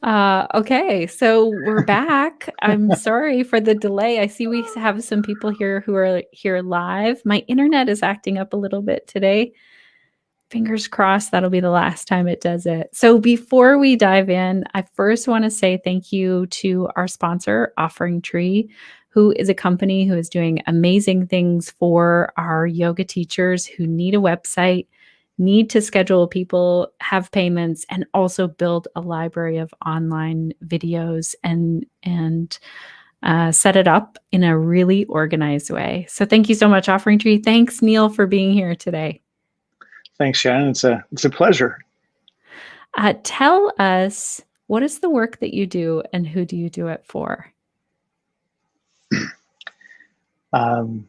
Okay, so we're back. I'm sorry for the delay. I see we have some people here who are here live. My internet is acting up a little bit today. Fingers crossed that'll be the last time it does it. So before we dive in, I first want to say thank you to our sponsor, Offering Tree, who is a company who is doing amazing things for our yoga teachers who need a website, need to schedule people, have payments, and also build a library of online videos and set it up in a really organized way. So thank you so much, Offering Tree. Thanks, Neil, for being here today. Thanks, Shannon. It's a pleasure. Tell us, what is the work that you do and who do you do it for? Um,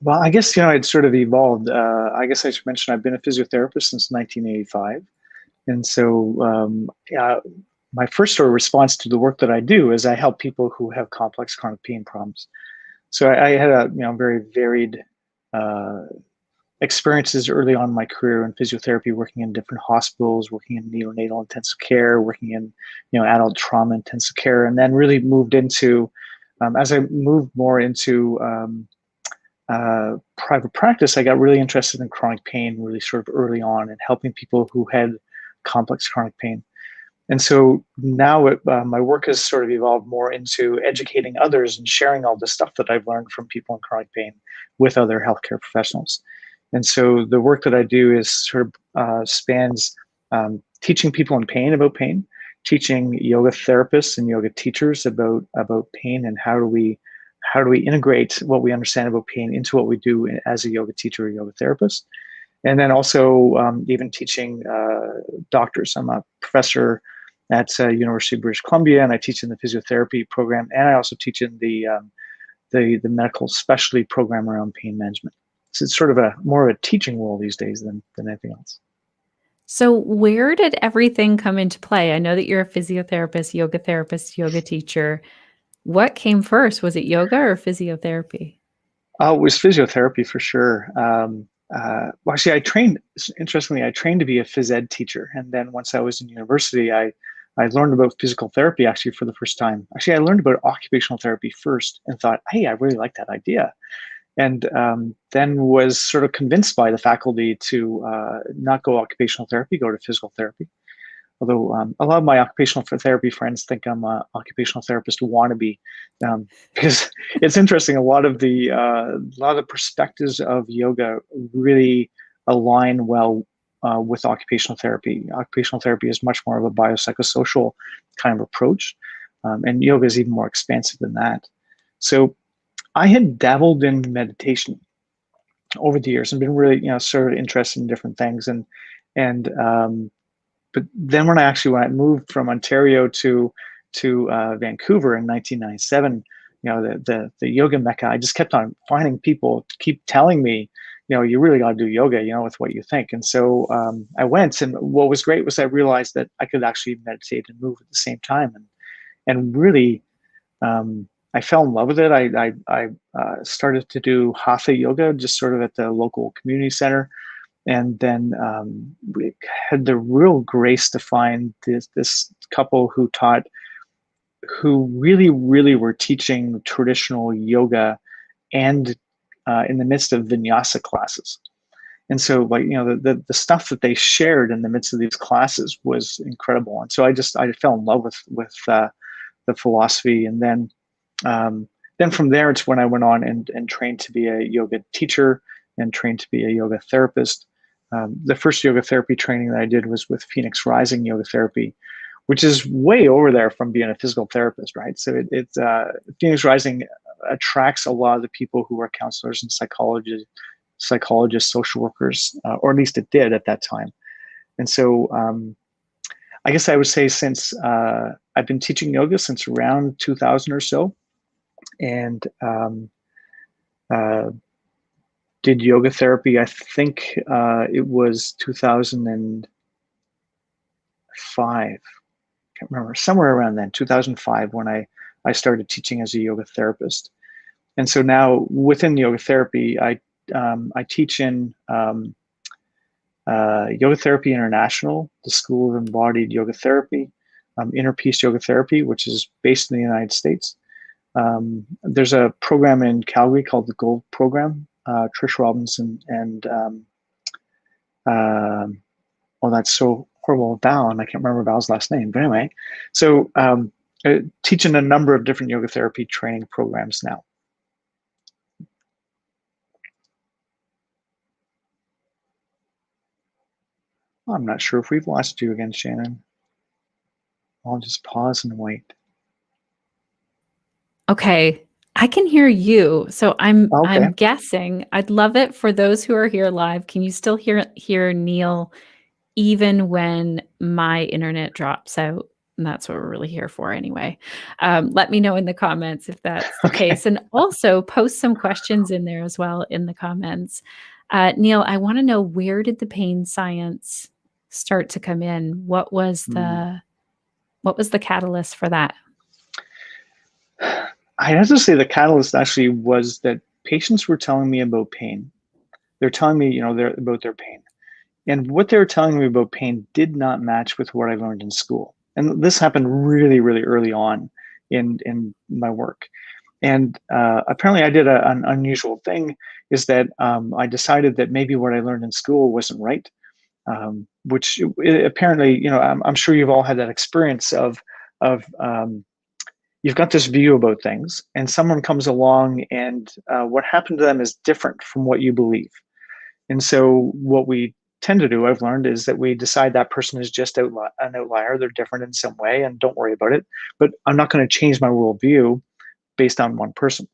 well, I guess it's sort of evolved. I guess I should mention I've been a physiotherapist since 1985, and so my first sort of response to the work that I do is I help people who have complex chronic pain problems. So I had a very varied uh, experiences early on in my career in physiotherapy, working in different hospitals, working in neonatal intensive care, working in adult trauma intensive care, and then really moved into as I moved more into private practice, I got really interested in chronic pain really sort of early on and helping people who had complex chronic pain. And so now my work has sort of evolved more into educating others and sharing all the stuff that I've learned from people in chronic pain with other healthcare professionals. And so the work that I do is sort of spans teaching people in pain about pain, teaching yoga therapists and yoga teachers about pain, and how do we integrate what we understand about pain into what we do as a yoga teacher or yoga therapist. And then also even teaching doctors. I'm a professor at University of British Columbia, and I teach in the physiotherapy program, and I also teach in the medical specialty program around pain management. So it's sort of a more of a teaching role these days than anything else. So, where did everything come into play? I know that you're a physiotherapist, yoga teacher. What came first? Was it yoga or physiotherapy? It was physiotherapy for sure. Well, actually, interestingly, I trained to be a phys ed teacher. And then once I was in university, I learned about physical therapy actually for the first time. Actually, I learned about occupational therapy first and thought, hey, I really like that idea. And then was sort of convinced by the faculty to not go occupational therapy, go to physical therapy. Although a lot of my occupational therapy friends think I'm an occupational therapist wannabe, because it's interesting. A lot of perspectives of yoga really align well with occupational therapy. Occupational therapy is much more of a biopsychosocial kind of approach, and yoga is even more expansive than that. So I had dabbled in meditation over the years and been really, sort of interested in different things, and but then when I moved from Ontario to Vancouver in 1997, the yoga mecca, I just kept on finding people keep telling me, you really got to do yoga, with what you think. And so I went, and what was great was I realized that I could actually meditate and move at the same time, and really I fell in love with it. I started to do hatha yoga just sort of at the local community center, and then we had the real grace to find this couple who really were teaching traditional yoga and in the midst of vinyasa classes. And so, like, the stuff that they shared in the midst of these classes was incredible. And so I fell in love with the philosophy. And then from there, it's when I went on and trained to be a yoga teacher and trained to be a yoga therapist. The first yoga therapy training that I did was with Phoenix Rising Yoga Therapy, which is way over there from being a physical therapist, right? So it's Phoenix Rising attracts a lot of the people who are counselors and psychologists, social workers, or at least it did at that time. And so I guess I would say since I've been teaching yoga since around 2000 or so, and uh, did yoga therapy. I think it was 2005. Can't remember, somewhere around then, 2005, when I started teaching as a yoga therapist. And so now within yoga therapy, I teach in Yoga Therapy International, the School of Embodied Yoga Therapy. Inner Peace Yoga Therapy, which is based in the United States. There's a program in Calgary called the Gold Program. Trish Robinson and oh, that's so horrible, Val, and I can't remember Val's last name. But anyway, so teaching a number of different yoga therapy training programs now. I'm not sure if we've lost you again, Shannon. I'll just pause and wait. Okay, I can hear you. So I'm Okay. guessing. I'd love it for those who are here live. Can you still hear Neil even when my internet drops out? And that's what we're really here for anyway. Let me know in the comments if that's the Okay. case. And also post some questions in there as well in the comments. Neil, I want to know, where did the pain science start to come in? What was the catalyst for that? I have to say the catalyst actually was that patients were telling me about pain. They're telling me, about their pain. And what they were telling me about pain did not match with what I learned in school. And this happened really, really early on in my work. And apparently I did an unusual thing, is that I decided that maybe what I learned in school wasn't right. Which apparently, I'm sure you've all had that experience of you've got this view about things, and someone comes along, and what happened to them is different from what you believe. And so what we tend to do, I've learned, is that we decide that person is just an outlier. They're different in some way, and don't worry about it. But I'm not going to change my worldview based on one person.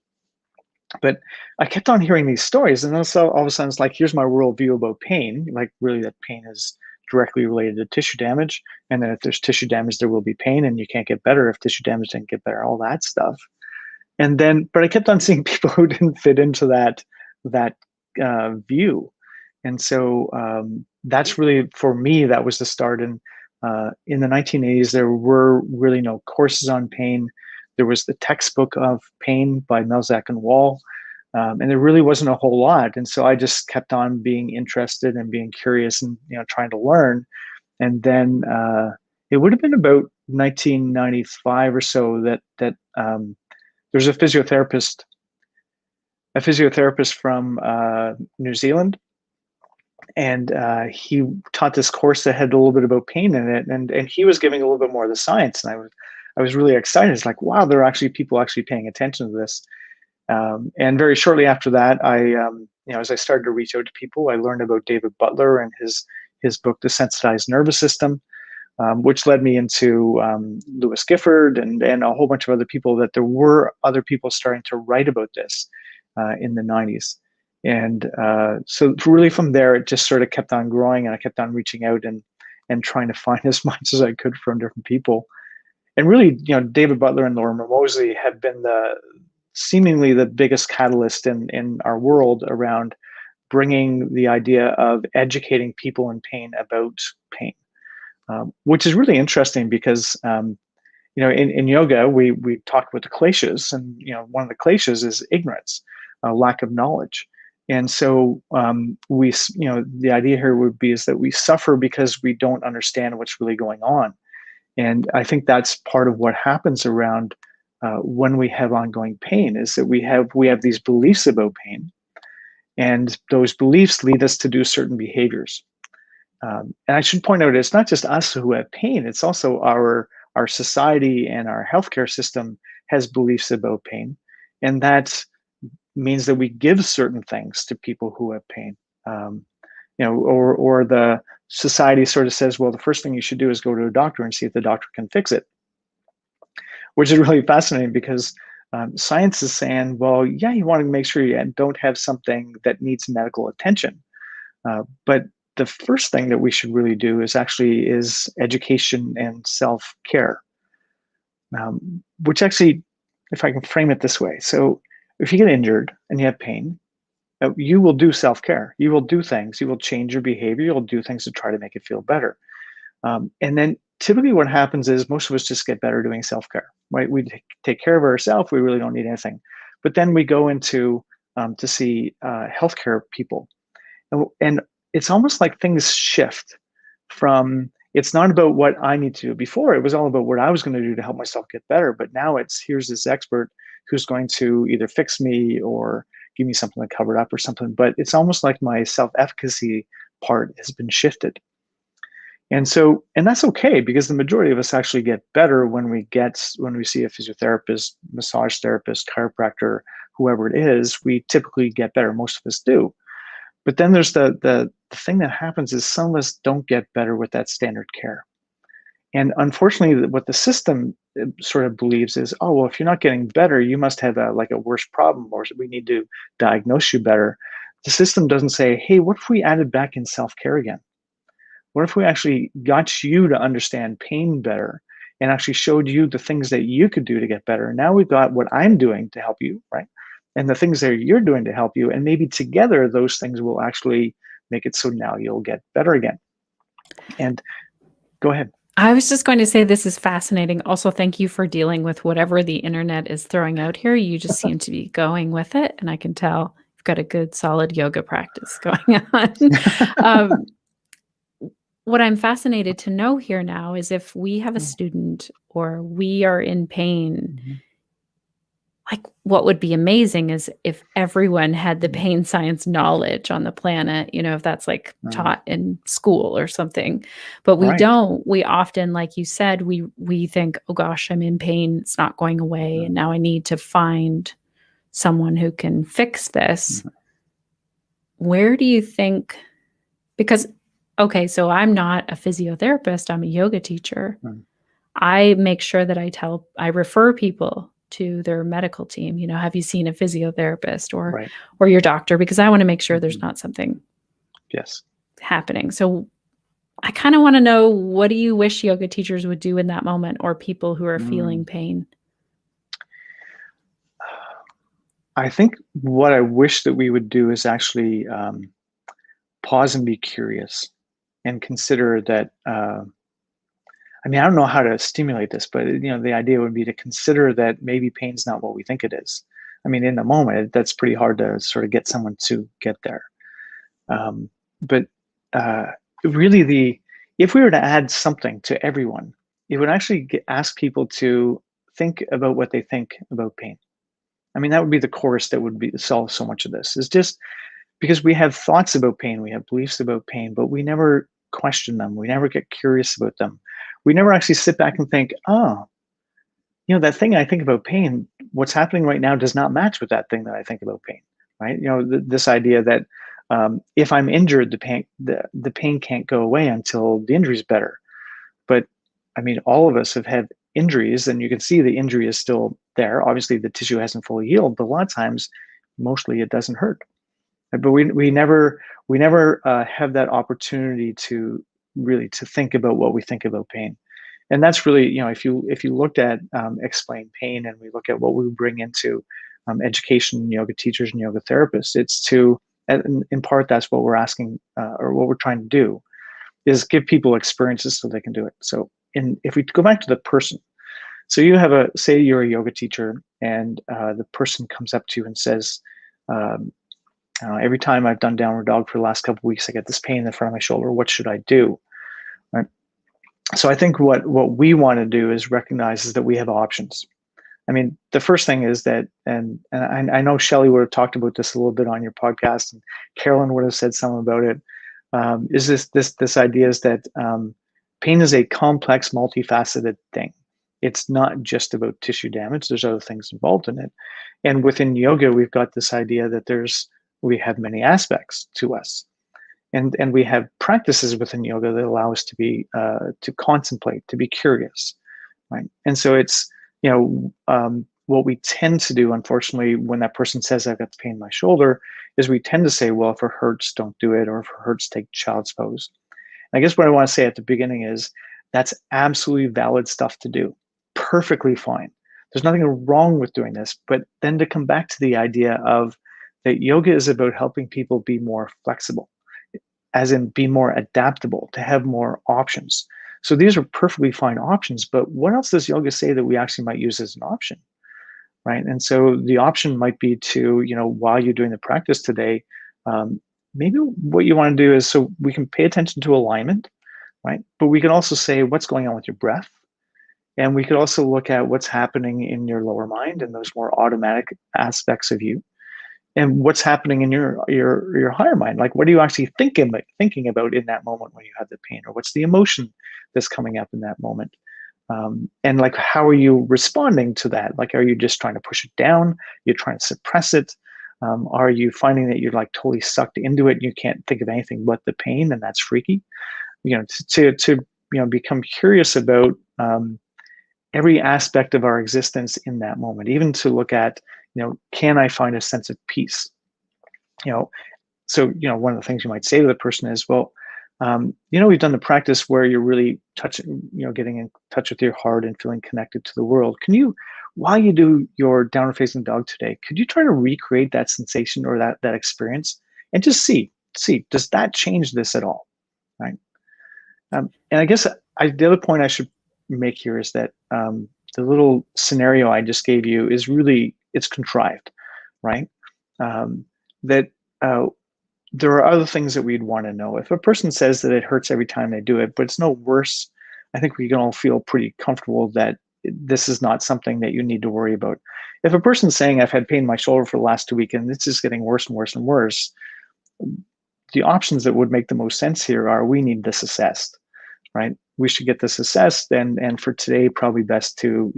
But I kept on hearing these stories, and then so all of a sudden it's like, here's my worldview about pain, like really that pain is directly related to tissue damage, and then if there's tissue damage, there will be pain, and you can't get better if tissue damage didn't get better, all that stuff. And then, but I kept on seeing people who didn't fit into that view, and so that's really, for me, that was the start. And in the 1980s, there were really no courses on pain. There was the textbook of pain by Melzack and Wall, and there really wasn't a whole lot. And so I just kept on being interested and being curious, and trying to learn. And then it would have been about 1995 or so that there's a physiotherapist from New Zealand, and he taught this course that had a little bit about pain in it, and he was giving a little bit more of the science, and I was really excited. It's like, wow, there are actually people actually paying attention to this. And very shortly after that, as I started to reach out to people, I learned about David Butler and his book, The Sensitized Nervous System, which led me into Lewis Gifford and a whole bunch of other people, that there were other people starting to write about this in the 90s. And so really from there, it just sort of kept on growing, and I kept on reaching out and trying to find as much as I could from different people. And really, David Butler and Lorimer Moseley have been seemingly the biggest catalyst in our world around bringing the idea of educating people in pain about pain, which is really interesting because, in yoga, we talk about the kleshas, and, one of the kleshas is ignorance, lack of knowledge. And so the idea here would be is that we suffer because we don't understand what's really going on. And I think that's part of what happens around when we have ongoing pain, is that we have these beliefs about pain, and those beliefs lead us to do certain behaviors. And I should point out, it's not just us who have pain; it's also our society and our healthcare system has beliefs about pain, and that means that we give certain things to people who have pain. Or the society sort of says, well, the first thing you should do is go to a doctor and see if the doctor can fix it, which is really fascinating because science is saying, well, yeah, you want to make sure you don't have something that needs medical attention. But the first thing that we should really do is education and self-care, which actually, if I can frame it this way. So if you get injured and you have pain, you will do self-care. You will do things. You will change your behavior. You'll do things to try to make it feel better. And then typically what happens is most of us just get better doing self-care, right? We take care of ourselves. We really don't need anything. But then we go into to see healthcare people. And it's almost like things shift from, it's not about what I need to do. Before, it was all about what I was going to do to help myself get better. But now it's, here's this expert who's going to either fix me or give me something to cover it up or something. But it's almost like my self-efficacy part has been shifted. And so, and that's okay, because the majority of us actually get better when we see a physiotherapist, massage therapist, chiropractor, whoever it is. We typically get better. Most of us do. But then there's the thing that happens is some of us don't get better with that standard care. And unfortunately, what the system sort of believes is, oh, well, if you're not getting better, you must have a worse problem, or we need to diagnose you better. The system doesn't say, hey, what if we added back in self-care again? What if we actually got you to understand pain better and actually showed you the things that you could do to get better? Now we've got what I'm doing to help you, right? And the things that you're doing to help you. And maybe together, those things will actually make it so now you'll get better again. And go ahead. I was just going to say this is fascinating. Also, thank you for dealing with whatever the internet is throwing out here. You just seem to be going with it, and I can tell you've got a good, solid yoga practice going on. What I'm fascinated to know here now is if we have a student or we are in pain, like what would be amazing is if everyone had the pain science knowledge on the planet, if that's taught in school or something, but we don't. We often, like you said, we think, oh gosh, I'm in pain. It's not going away. And now I need to find someone who can fix this. Where do you think, because, okay, so I'm not a physiotherapist, I'm a yoga teacher. I make sure that I refer people to their medical team. Have you seen a physiotherapist or your doctor? Because I want to make sure there's not something happening. So I kind of want to know, what do you wish yoga teachers would do in that moment, or people who are feeling pain? I think what I wish that we would do is actually pause and be curious and consider that, I don't know how to stimulate this, but the idea would be to consider that maybe pain's not what we think it is. In the moment, that's pretty hard to sort of get someone to get there. But really, if we were to add something to everyone, it would actually ask people to think about what they think about pain. That would be the chorus that would solve so much of this. Is just because we have thoughts about pain, we have beliefs about pain, but we never question them. We never get curious about them. We never actually sit back and think, oh, that thing I think about pain, what's happening right now does not match with that thing that I think about pain, right? This idea that if I'm injured, the pain can't go away until the injury is better. But all of us have had injuries, and you can see the injury is still there. Obviously, the tissue hasn't fully healed, but a lot of times, mostly it doesn't hurt. But we never have that opportunity to really to think about what we think about pain. And that's really, if you looked at explain pain, and we look at what we bring into education, yoga teachers and yoga therapists, it's to, in part, that's what we're asking, or what we're trying to do, is give people experiences so they can do it. So if we go back to the person, so you have say you're a yoga teacher, and the person comes up to you and says, every time I've done downward dog for the last couple of weeks, I get this pain in the front of my shoulder. What should I do? Right. So I think what we want to do is recognize is that we have options. The first thing is that, and I know Shelley would have talked about this a little bit on your podcast, and Carolyn would have said something about it. Is this idea is that pain is a complex, multifaceted thing. It's not just about tissue damage. There's other things involved in it. And within yoga, we've got this idea that we have many aspects to us. And we have practices within yoga that allow us to be to contemplate, to be curious, right? And so it's what we tend to do, unfortunately, when that person says I've got pain in my shoulder, is we tend to say, well, if it hurts, don't do it, or if it hurts, take child's pose. And I guess what I want to say at the beginning is that's absolutely valid stuff to do, perfectly fine. There's nothing wrong with doing this, but then to come back to the idea of that yoga is about helping people be more flexible, as in be more adaptable, to have more options. So these are perfectly fine options, but what else does yoga say that we actually might use as an option, right? And so the option might be to, while you're doing the practice today, maybe what you want to do is, so we can pay attention to alignment, right? But we can also say what's going on with your breath. And we could also look at what's happening in your lower mind and those more automatic aspects of you, and what's happening in your higher mind. Like, what are you actually thinking about in that moment when you have the pain, or what's the emotion that's coming up in that moment? And like, how are you responding to that? Like, are you just trying to push it down? You're trying to suppress it? Are you finding that you're like totally sucked into it and you can't think of anything but the pain, and that's freaky? To become curious about every aspect of our existence in that moment, even to look at, can I find a sense of peace? You know, so, one of the things you might say to the person is, well, we've done the practice where you're really touching, getting in touch with your heart and feeling connected to the world. Can you, while you do your downward facing dog today, could you try to recreate that sensation or that experience and just see, does that change this at all? Right. And I guess the other point I should make here is that the little scenario I just gave you is really, it's contrived, right? That there are other things that we'd want to know. If a person says that it hurts every time they do it, but it's no worse, I think we can all feel pretty comfortable that this is not something that you need to worry about. If a person's saying, I've had pain in my shoulder for the last 2 weeks and it's just getting worse and worse and worse, the options that would make the most sense here are, we need this assessed, right? We should get this assessed, and for today, probably best to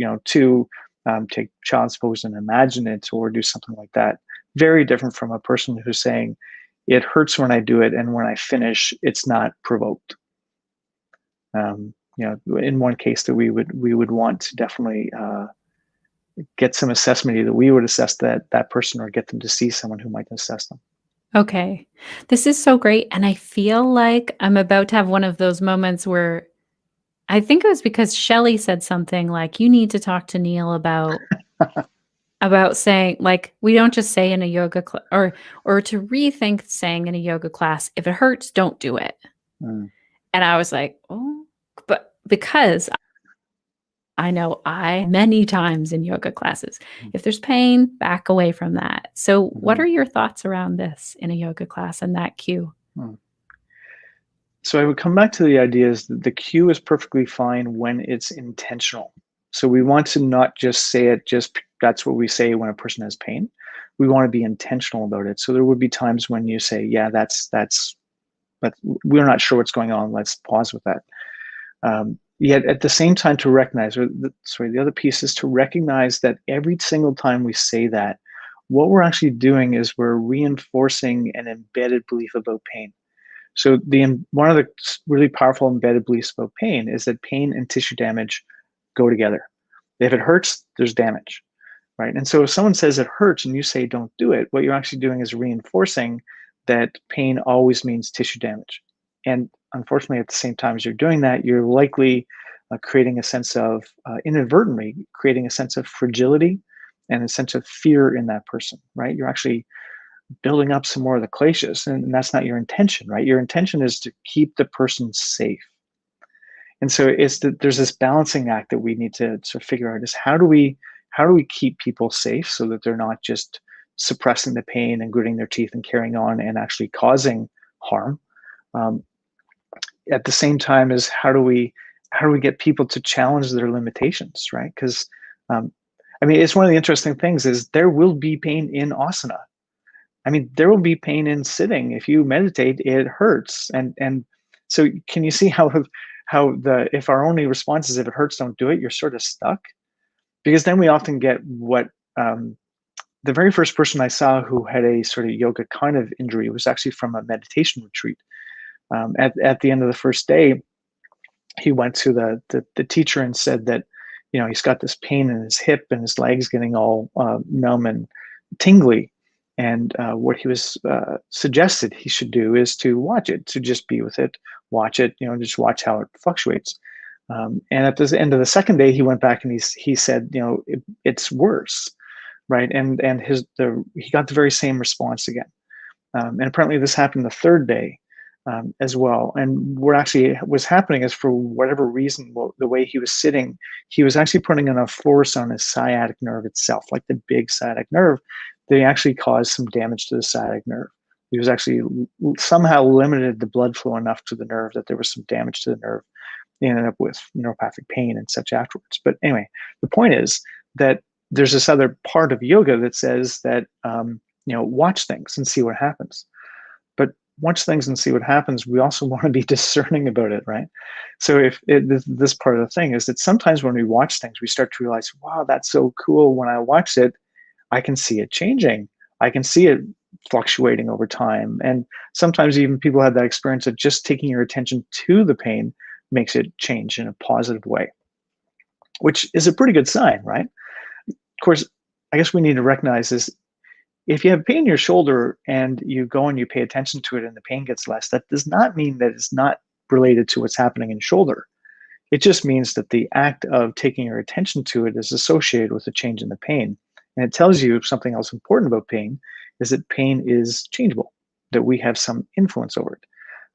take child's pose and imagine it, or do something like that. Very different from a person who's saying, it hurts when I do it, and when I finish, it's not provoked. In one case that we would want to definitely get some assessment. Either we would assess that person, or get them to see someone who might assess them. Okay. This is so great. And I feel like I'm about to have one of those moments where I think it was because Shelly said something like, you need to talk to Neil about saying, like, we don't just say in a yoga class, or to rethink saying in a yoga class, if it hurts, don't do it. Mm. And I was like, oh, but because I know many times in yoga classes, if there's pain, back away from that. So what are your thoughts around this in a yoga class and that cue? So I would come back to the idea is that the cue is perfectly fine when it's intentional. So we want to not just say it, that's what we say when a person has pain. We want to be intentional about it. So there would be times when you say, yeah, but we're not sure what's going on. Let's pause with that. Yet at the same time, to recognize, the other piece is to recognize that every single time we say that, what we're actually doing is we're reinforcing an embedded belief about pain. So one of the really powerful embedded beliefs about pain is that pain and tissue damage go together. If it hurts, there's damage, right? And so if someone says it hurts and you say don't do it, what you're actually doing is reinforcing that pain always means tissue damage. And unfortunately, at the same time as you're doing that, you're likely creating a sense of, inadvertently creating a sense of fragility and a sense of fear in that person, right? You're actually building up some more of the kleshas, and that's not your intention, right? Your intention is to keep the person safe. And so there's this balancing act that we need to sort of figure out, is how do we keep people safe so that they're not just suppressing the pain and gritting their teeth and carrying on and actually causing harm. At the same time as how do we get people to challenge their limitations, right? Because it's one of the interesting things is there will be pain in asana. There will be pain in sitting. If you meditate, it hurts. And so can you see how if our only response is if it hurts, don't do it, you're sort of stuck? Because then we often get what the very first person I saw who had a sort of yoga kind of injury was actually from a meditation retreat. At the end of the first day, he went to the teacher and said that, he's got this pain in his hip and his legs getting all numb and tingly. And what he was suggested he should do is to watch it, to just be with it, watch it, just watch how it fluctuates. And at the end of the second day, he went back and he said, it's worse, right? And he got the very same response again. And apparently this happened the third day as well. And what actually was happening is, for whatever reason, the way he was sitting, he was actually putting enough force on his sciatic nerve itself, like the big sciatic nerve, they actually caused some damage to the sciatic nerve. He was actually somehow limited the blood flow enough to the nerve that there was some damage to the nerve. He ended up with neuropathic pain and such afterwards. But anyway, the point is that there's this other part of yoga that says that, watch things and see what happens. But watch things and see what happens. We also want to be discerning about it, right? So this part of the thing is that sometimes when we watch things, we start to realize, wow, that's so cool. When I watch it, I can see it changing. I can see it fluctuating over time. And sometimes even people have that experience of just taking your attention to the pain makes it change in a positive way, which is a pretty good sign, right? Of course, I guess we need to recognize is if you have pain in your shoulder and you go and you pay attention to it and the pain gets less, that does not mean that it's not related to what's happening in your shoulder. It just means that the act of taking your attention to it is associated with a change in the pain. And it tells you something else important about pain is that pain is changeable, that we have some influence over it.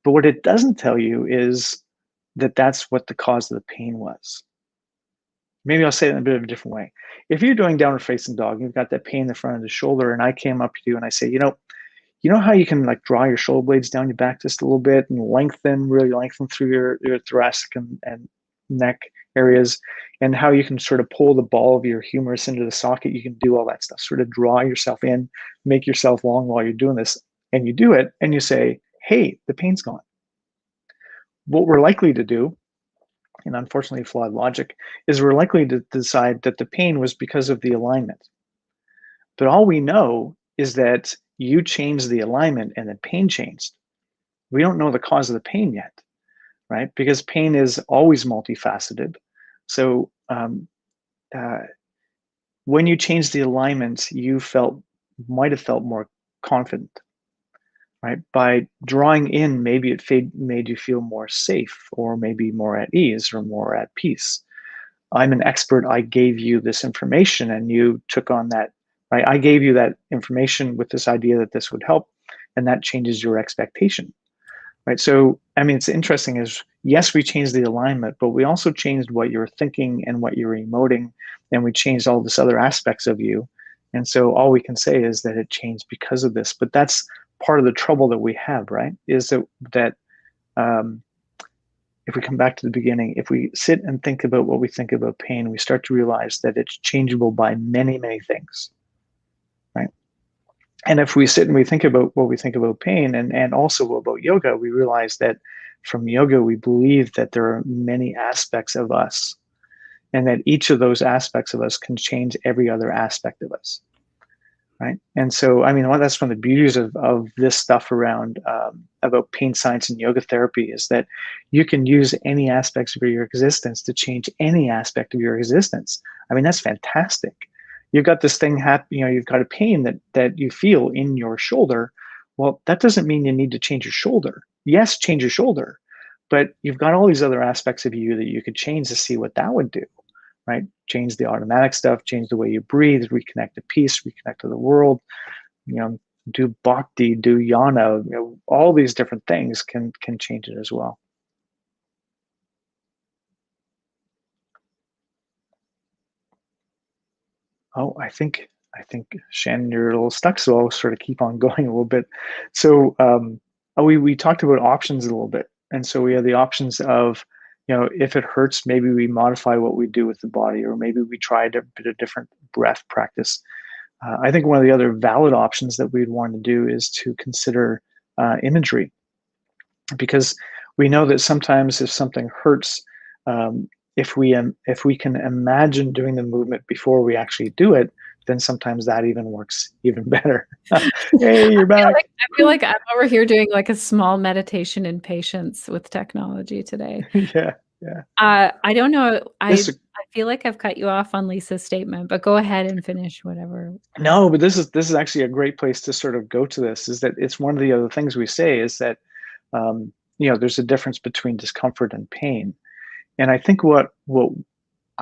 But what it doesn't tell you is that that's what the cause of the pain was. Maybe I'll say it in a bit of a different way. If you're doing downward facing dog, you've got that pain in the front of the shoulder, and I came up to you and I say, you know how you can like draw your shoulder blades down your back just a little bit and really lengthen through your thoracic and neck areas, and how you can sort of pull the ball of your humerus into the socket. You can do all that stuff, sort of draw yourself in, make yourself long while you're doing this, and you do it, and you say, hey, the pain's gone. What we're likely to do, and unfortunately flawed logic, is we're likely to decide that the pain was because of the alignment. But all we know is that you changed the alignment and the pain changed. We don't know the cause of the pain yet, right? Because pain is always multifaceted. So when you change the alignment, you might have felt more confident, right? By drawing in, maybe it made you feel more safe, or maybe more at ease, or more at peace. I'm an expert. I gave you this information and you took on that, right? I gave you that information with this idea that this would help, and that changes your expectation, right? So, I mean, it's interesting is, yes, we changed the alignment, but we also changed what you were thinking and what you were emoting, and we changed all this other aspects of you. And so all we can say is that it changed because of this. But that's part of the trouble that we have, right? Is that if we come back to the beginning, if we sit and think about what we think about pain, we start to realize that it's changeable by many, many things, right? And if we sit and we think about what we think about pain and also about yoga, we realize that from yoga, we believe that there are many aspects of us, and that each of those aspects of us can change every other aspect of us, right? And so, I mean, that's one of the beauties of this stuff around about pain science and yoga therapy, is that you can use any aspects of your existence to change any aspect of your existence. I mean, that's fantastic. You've got this thing you've got a pain that you feel in your shoulder. Well, that doesn't mean you need to change your shoulder. Yes, change your shoulder, but you've got all these other aspects of you that you could change to see what that would do, right? Change the automatic stuff, change the way you breathe, reconnect to peace, reconnect to the world, do bhakti, do yana, all these different things can change it as well. Oh, I think Shannon, you're a little stuck, so I'll sort of keep on going a little bit. So we talked about options a little bit, and so we have the options of, if it hurts, maybe we modify what we do with the body, or maybe we try a bit of different breath practice. I think one of the other valid options that we'd want to do is to consider imagery, because we know that sometimes if something hurts, if we can imagine doing the movement before we actually do it, then sometimes that even works even better. Hey, you're back. I feel like I'm over here doing like a small meditation in patience with technology today. Yeah. I don't know. I This feel like I've cut you off on Lisa's statement, but go ahead and finish whatever. No, but this is actually a great place to sort of go to this. Is that it's one of the other things we say is that there's a difference between discomfort and pain, and I think what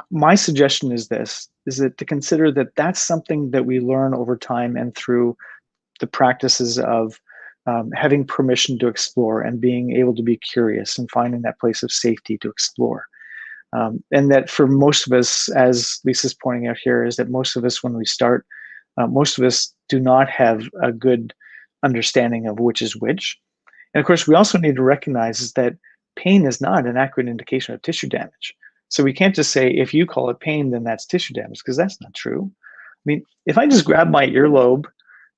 my suggestion is that to consider that that's something that we learn over time and through the practices of having permission to explore and being able to be curious and finding that place of safety to explore. And that for most of us, as Lisa's pointing out here, is that most of us, when we start, most of us do not have a good understanding of which is which. And of course, we also need to recognize is that pain is not an accurate indication of tissue damage. So we can't just say, if you call it pain, then that's tissue damage, because that's not true. I mean, if I just grab my earlobe,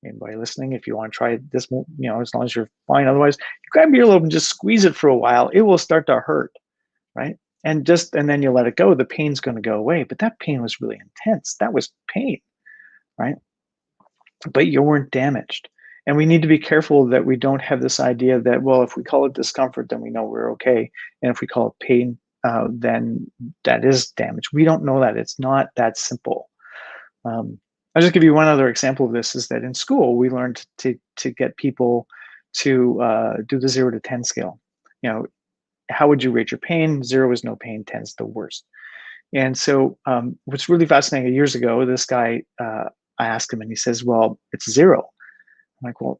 anybody listening, if you want to try this, as long as you're fine, otherwise, you grab your earlobe and just squeeze it for a while, it will start to hurt, right? And then you let it go, the pain's going to go away. But that pain was really intense. That was pain, right? But you weren't damaged. And we need to be careful that we don't have this idea that, well, if we call it discomfort, then we know we're okay. And if we call it pain, then that is damage. We don't know that. It's not that simple. I'll just give you one other example of this, is that in school, we learned to get people to do the 0 to 10 scale. How would you rate your pain? 0 is no pain, 10 is the worst. And so what's really fascinating, years ago, this guy, I asked him and he says, well, it's 0. I'm like, well,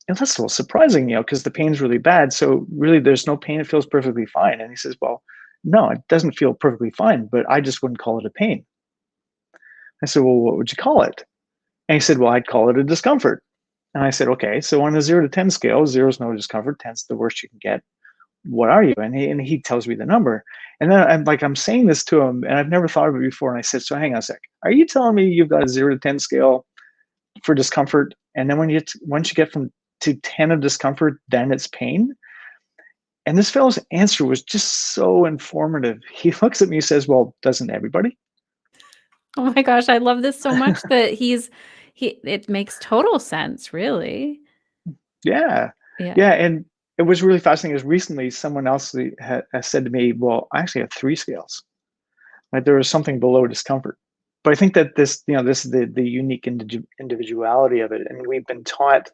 that's a little surprising, because the pain's really bad. So really there's no pain, it feels perfectly fine. And he says, well, no, it doesn't feel perfectly fine, but I just wouldn't call it a pain. I said, well, what would you call it? And he said, well, I'd call it a discomfort. And I said, okay, so on a 0 to 10 scale, 0 is no discomfort, 10 is the worst you can get. What are you? And he tells me the number. And then I'm saying this to him, and I've never thought of it before. And I said, so hang on a sec. Are you telling me you've got a 0 to 10 scale for discomfort, and then once you get to 10 of discomfort, then it's pain? And this fellow's answer was just so informative. He looks at me and says, well, doesn't everybody? Oh my gosh, I love this so much that it makes total sense, really. Yeah. And it was really fascinating, is recently someone else has said to me, well, I actually have 3 scales. Right? There was something below discomfort. But I think that this is the unique individuality of it. And we've been taught,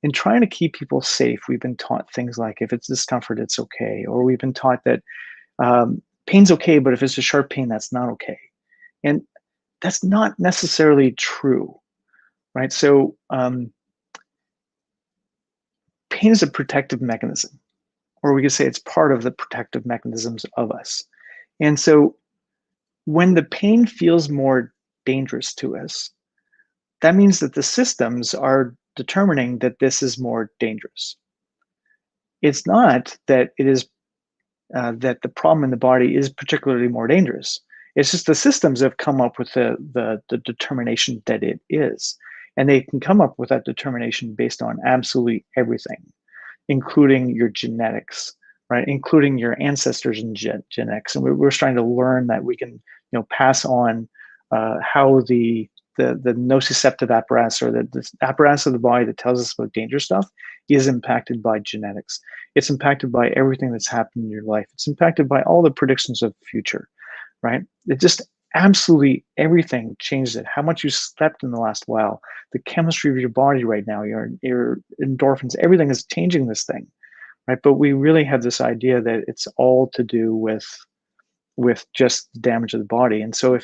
in trying to keep people safe, we've been taught things like, if it's discomfort, it's okay. Or we've been taught that pain's okay, but if it's a sharp pain, that's not okay. And that's not necessarily true, right? So pain is a protective mechanism, or we could say it's part of the protective mechanisms of us. And so when the pain feels more dangerous to us, that means that the systems are determining that this is more dangerous. It's not that it is that the problem in the body is particularly more dangerous. It's just the systems have come up with the determination that it is. And they can come up with that determination based on absolutely everything, including your genetics, right? Including your ancestors and genetics. And we're trying to learn that we can, pass on how the nociceptive apparatus, or the apparatus of the body that tells us about danger stuff, is impacted by genetics. It's impacted by everything that's happened in your life. It's impacted by all the predictions of the future, right? It just absolutely everything changes it. How much you slept in the last while, the chemistry of your body right now, your endorphins, everything is changing this thing, right? But we really have this idea that it's all to do with just the damage of the body. And so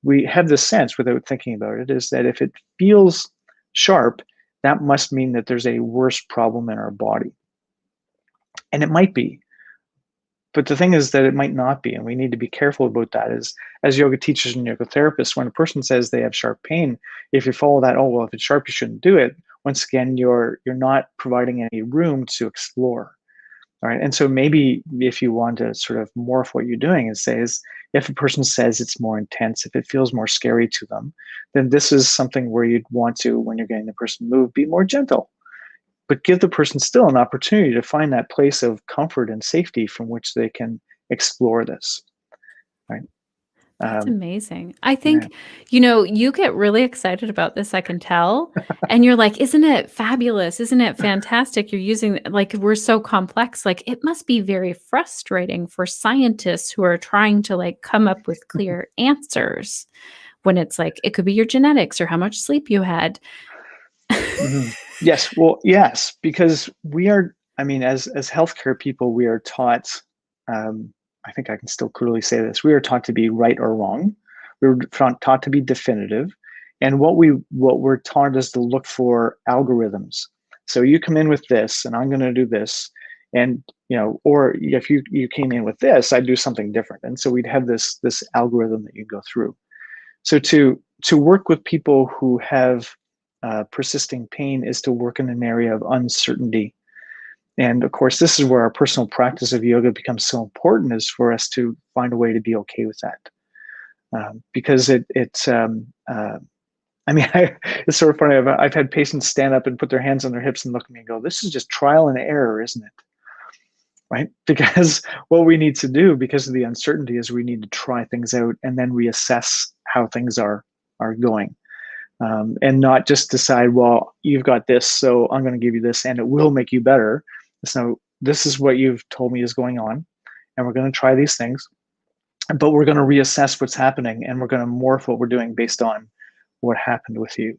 we have this sense, without thinking about it, is that if it feels sharp, that must mean that there's a worse problem in our body. And it might be. But the thing is that it might not be, and we need to be careful about that. As yoga teachers and yoga therapists, when a person says they have sharp pain, if you follow that, oh, well, if it's sharp, you shouldn't do it, once again, you're not providing any room to explore. All right. And so maybe if you want to sort of morph what you're doing and say, is if a person says it's more intense, if it feels more scary to them, then this is something where you'd want to, when you're getting the person to move, be more gentle. But give the person still an opportunity to find that place of comfort and safety from which they can explore this. Right. That's amazing. I think, you get really excited about this, I can tell. And you're like, isn't it fabulous? Isn't it fantastic? You're using, like, we're so complex. Like, it must be very frustrating for scientists who are trying to, like, come up with clear answers when it's like, it could be your genetics or how much sleep you had. Mm-hmm. Yes. Well, yes, because we are, as healthcare people, we are taught, I think I can still clearly say this, we are taught to be right or wrong. We were taught to be definitive. And what we're taught is to look for algorithms. So you come in with this, and I'm going to do this. And, or if you came in with this, I'd do something different. And so we'd have this algorithm that you go through. So to work with people who have persisting pain is to work in an area of uncertainty. And of course, this is where our personal practice of yoga becomes so important, is for us to find a way to be okay with that. Because I mean, it's sort of funny. I've had patients stand up and put their hands on their hips and look at me and go, "This is just trial and error, isn't it?" Right? Because what we need to do, because of the uncertainty, is we need to try things out and then reassess how things are going, and not just decide, well, you've got this, so I'm going to give you this, and it will make you better. So this is what you've told me is going on, and we're going to try these things, but we're going to reassess what's happening, and we're going to morph what we're doing based on what happened with you.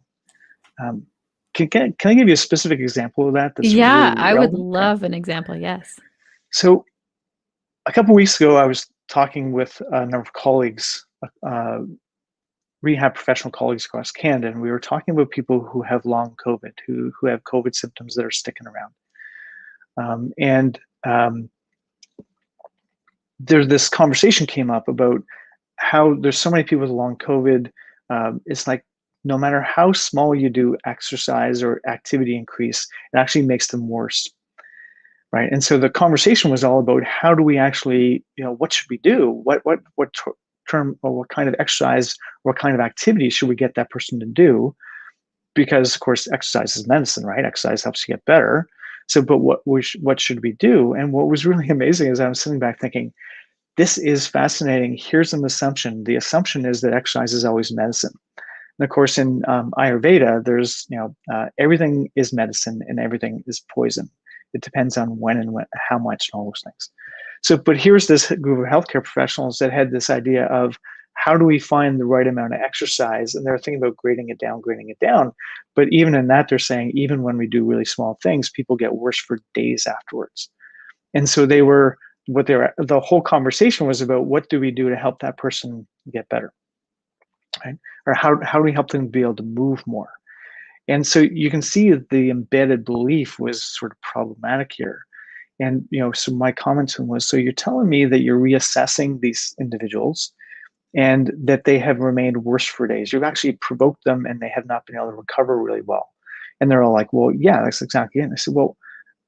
Can I give you a specific example of that? That's Yeah, really I would relevant. Okay. love an example. Yes. So a couple of weeks ago, I was talking with a number of colleagues, rehab professional colleagues across Canada, and we were talking about people who have long COVID, who have COVID symptoms that are sticking around. There, this conversation came up about how there's so many people with long COVID. It's like no matter how small you do exercise or activity increase, it actually makes them worse. Right. And so the conversation was all about how do we actually, what should we do? What term or what kind of exercise, what kind of activity should we get that person to do? Because of course, exercise is medicine, right? Exercise helps you get better. So, but what should we do? And what was really amazing is I was sitting back thinking, this is fascinating. Here's an assumption. The assumption is that exercise is always medicine. And of course, in Ayurveda, there's everything is medicine and everything is poison. It depends on when and how much and all those things. So, but here's this group of healthcare professionals that had this idea of how do we find the right amount of exercise? And they're thinking about grading it down. But even in that, they're saying even when we do really small things, people get worse for days afterwards. And so the whole conversation was about what do we do to help that person get better, right? Or how do we help them be able to move more? And so you can see that the embedded belief was sort of problematic here. And so my comment to him was, so you're telling me that you're reassessing these individuals and that they have remained worse for days. You've actually provoked them and they have not been able to recover really well. And they're all like, well, yeah, that's exactly it. And I said, well,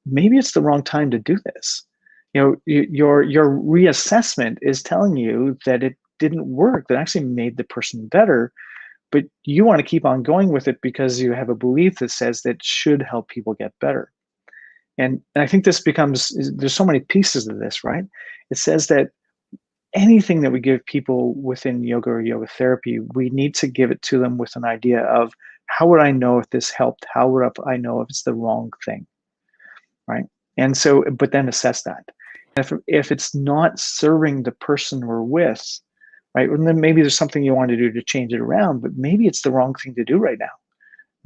maybe it's the wrong time to do this. Your reassessment is telling you that it didn't work, that actually made the person better. But you want to keep on going with it because you have a belief that says that should help people get better. And I think there's so many pieces of this, right? It says that anything that we give people within yoga or yoga therapy, we need to give it to them with an idea of how would I know if this helped? How would I know if it's the wrong thing, right? And so, but then assess that. If it's not serving the person we're with, right, and then maybe there's something you want to do to change it around, but maybe it's the wrong thing to do right now.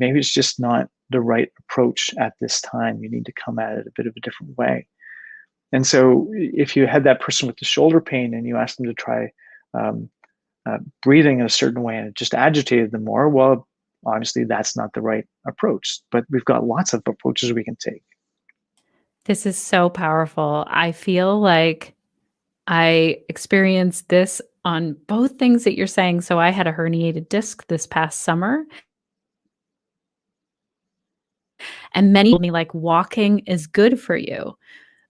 Maybe it's just not the right approach at this time. You need to come at it a bit of a different way. And so if you had that person with the shoulder pain and you asked them to try breathing in a certain way and it just agitated them more, well, obviously that's not the right approach. But we've got lots of approaches we can take. This is so powerful. I feel like I experienced this on both things that you're saying. So I had a herniated disc this past summer, and many told me like walking is good for you.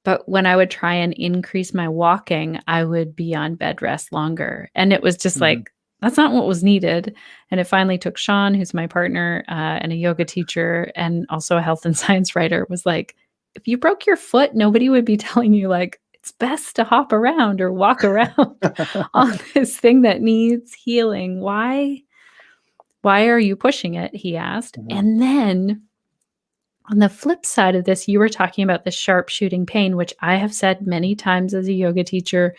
But when I would try and increase my walking, I would be on bed rest longer. And it was just like, that's not what was needed. And it finally took Sean, who's my partner and a yoga teacher and also a health and science writer, was like, if you broke your foot, nobody would be telling you like, it's best to hop around or walk around on this thing that needs healing. Why are you pushing it? He asked. And then on the flip side of this, you were talking about the sharp shooting pain, which I have said many times as a yoga teacher.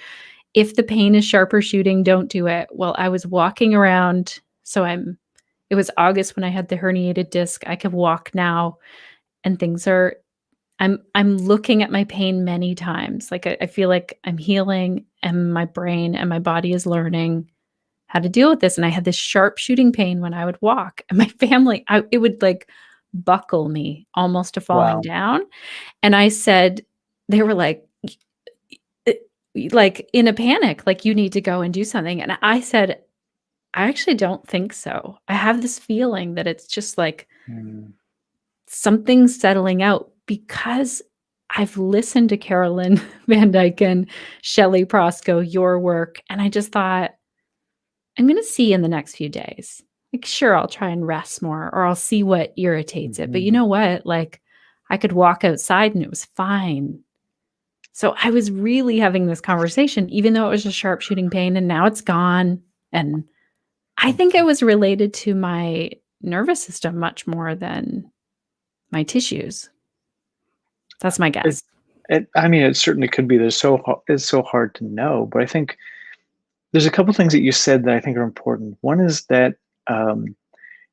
If the pain is sharp or shooting, don't do it. Well, I was walking around. It was August when I had the herniated disc. I could walk now and I'm looking at my pain many times. Like I feel like I'm healing and my brain and my body is learning how to deal with this. And I had this sharp shooting pain when I would walk, and my family, it would like buckle me almost to falling down. And I said, they were like in a panic, like, you need to go and do something. And I said, I actually don't think so. I have this feeling that it's just like Something's settling out because I've listened to Carolyn Van Dyke and Shelley Prosco, your work, and I just thought, I'm going to see in the next few days. Like, sure, I'll try and rest more or I'll see what irritates it. But you know what? Like, I could walk outside and it was fine. So I was really having this conversation, even though it was a sharp shooting pain and now it's gone. And I think it was related to my nervous system much more than my tissues. That's my guess. I mean, it certainly could be. It's so hard to know, but I think there's a couple things that you said that I think are important. One is that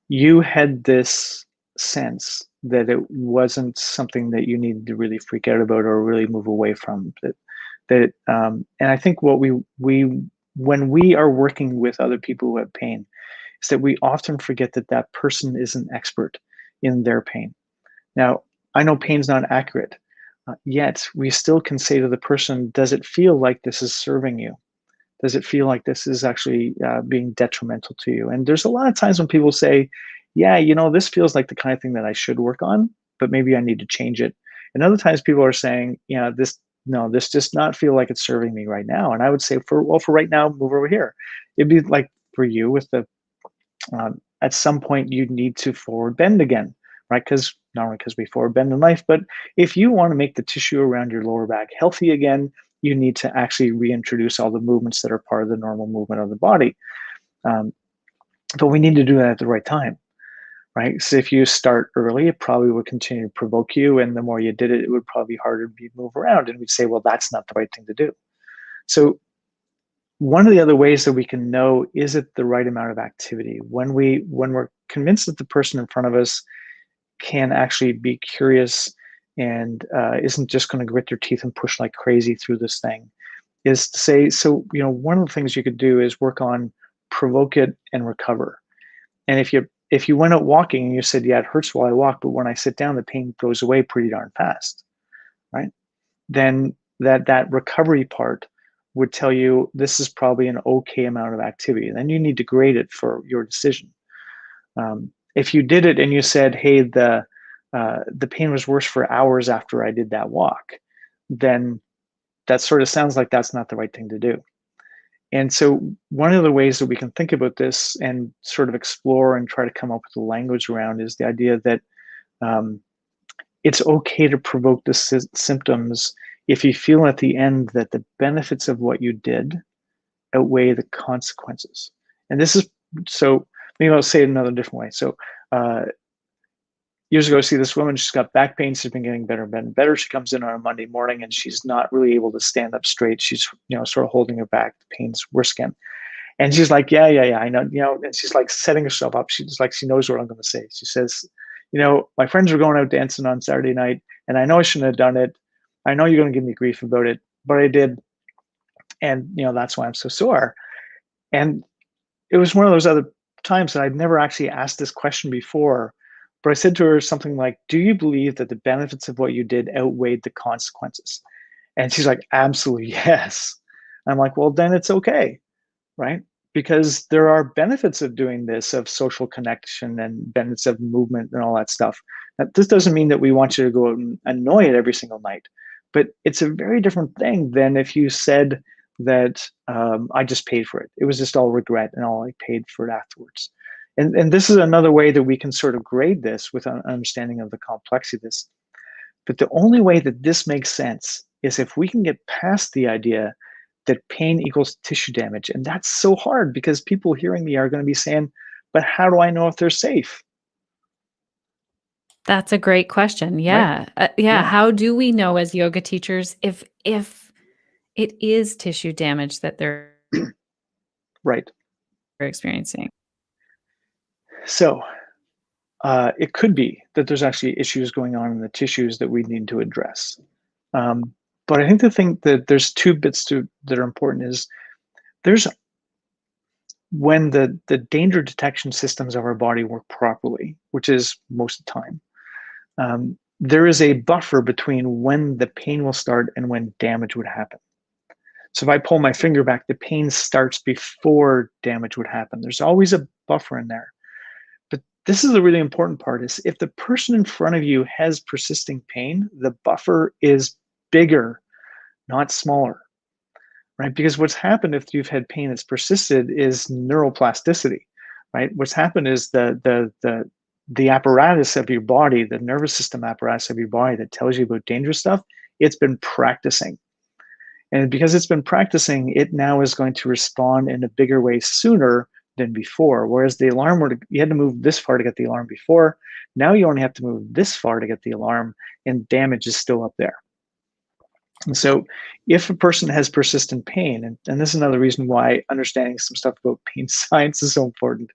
you had this sense that it wasn't something that you needed to really freak out about or really move away from. And I think what we when we are working with other people who have pain, is that we often forget that that person is an expert in their pain. Now, I know pain's not accurate, yet we still can say to the person, does it feel like this is serving you? Does it feel like this is actually being detrimental to you? And there's a lot of times when people say, yeah, you know, this feels like the kind of thing that I should work on, but maybe I need to change it. And other times people are saying, yeah, this does not feel like it's serving me right now. And I would say, for right now, move over here. It'd be like for you with the, at some point you need to forward bend again, right? Because not only because we forward bend in life, but if you want to make the tissue around your lower back healthy again, you need to actually reintroduce all the movements that are part of the normal movement of the body. But we need to do that at the right time, right? So if you start early, it probably would continue to provoke you. And the more you did it, it would probably be harder to move around. And we'd say, well, that's not the right thing to do. So one of the other ways that we can know, is it the right amount of activity? When we're convinced that the person in front of us can actually be curious and isn't just going to grit their teeth and push like crazy through this thing, is to say, so, you know, one of the things you could do is work on provoke it and recover. And if you went out walking and you said, yeah, it hurts while I walk, but when I sit down, the pain goes away pretty darn fast, right? Then that recovery part would tell you this is probably an okay amount of activity. And then you need to grade it for your decision. If you did it and you said, hey, the pain was worse for hours after I did that walk, then that sort of sounds like that's not the right thing to do. And so one of the ways that we can think about this and sort of explore and try to come up with the language around is the idea that it's okay to provoke the symptoms if you feel at the end that the benefits of what you did outweigh the consequences. And this is, so maybe I'll say it another different way. So years ago, I see this woman, she's got back pain. She's been getting better and better and better. She comes in on a Monday morning and she's not really able to stand up straight. She's, you know, sort of holding her back. The pain's worse again. And she's like, yeah, I know, you know, and she's like setting herself up. She's like, she knows what I'm going to say. She says, you know, my friends were going out dancing on Saturday night and I know I shouldn't have done it. I know you're going to give me grief about it, but I did. And, you know, that's why I'm so sore. And it was one of those other times that I'd never actually asked this question before, but I said to her something like, do you believe that the benefits of what you did outweighed the consequences? And she's like, absolutely, yes. I'm like, well, then it's okay, right? Because there are benefits of doing this, of social connection and benefits of movement and all that stuff. Now, this doesn't mean that we want you to go out and annoy it every single night, but it's a very different thing than if you said that I just paid for it. It was just all regret and all I paid for it afterwards. And this is another way that we can sort of grade this with an understanding of the complexity of this. But the only way that this makes sense is if we can get past the idea that pain equals tissue damage. And that's so hard because people hearing me are going to be saying, but how do I know if they're safe? That's a great question. Right? Yeah. Yeah. How do we know as yoga teachers if it is tissue damage that they're Right. experiencing? So it could be that there's actually issues going on in the tissues that we need to address. But I think the thing that there's two bits that are important is there's when the danger detection systems of our body work properly, which is most of the time, there is a buffer between when the pain will start and when damage would happen. So if I pull my finger back, the pain starts before damage would happen. There's always a buffer in there. But this is the really important part, is if the person in front of you has persisting pain, the buffer is bigger, not smaller, right? Because what's happened if you've had pain that's persisted is neuroplasticity, right? What's happened is the apparatus of your body, the nervous system apparatus of your body that tells you about dangerous stuff, it's been practicing. And because it's been practicing, it now is going to respond in a bigger way sooner than before. Whereas the alarm, you had to move this far to get the alarm before. Now you only have to move this far to get the alarm, and damage is still up there. And so if a person has persistent pain, and this is another reason why understanding some stuff about pain science is so important,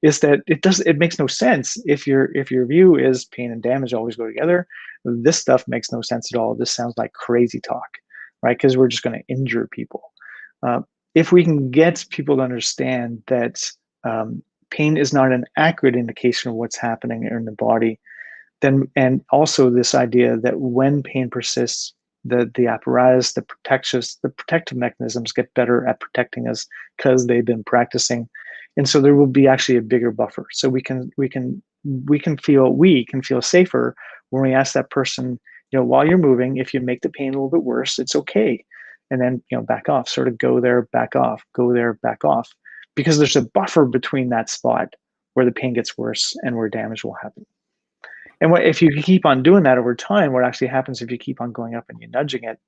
is that it makes no sense if your view is pain and damage always go together. This stuff makes no sense at all. This sounds like crazy talk, right? Because we're just going to injure people. If we can get people to understand that pain is not an accurate indication of what's happening in the body, then, and also this idea that when pain persists, the apparatus, the protective mechanisms get better at protecting us because they've been practicing, and so there will be actually a bigger buffer. So we can feel safer when we ask that person, while you're moving, if you make the pain a little bit worse, it's okay, and then back off, sort of go there, back off, go there, back off, because there's a buffer between that spot where the pain gets worse and where damage will happen. And if you keep on doing that over time, what actually happens if you keep on going up and you're nudging it,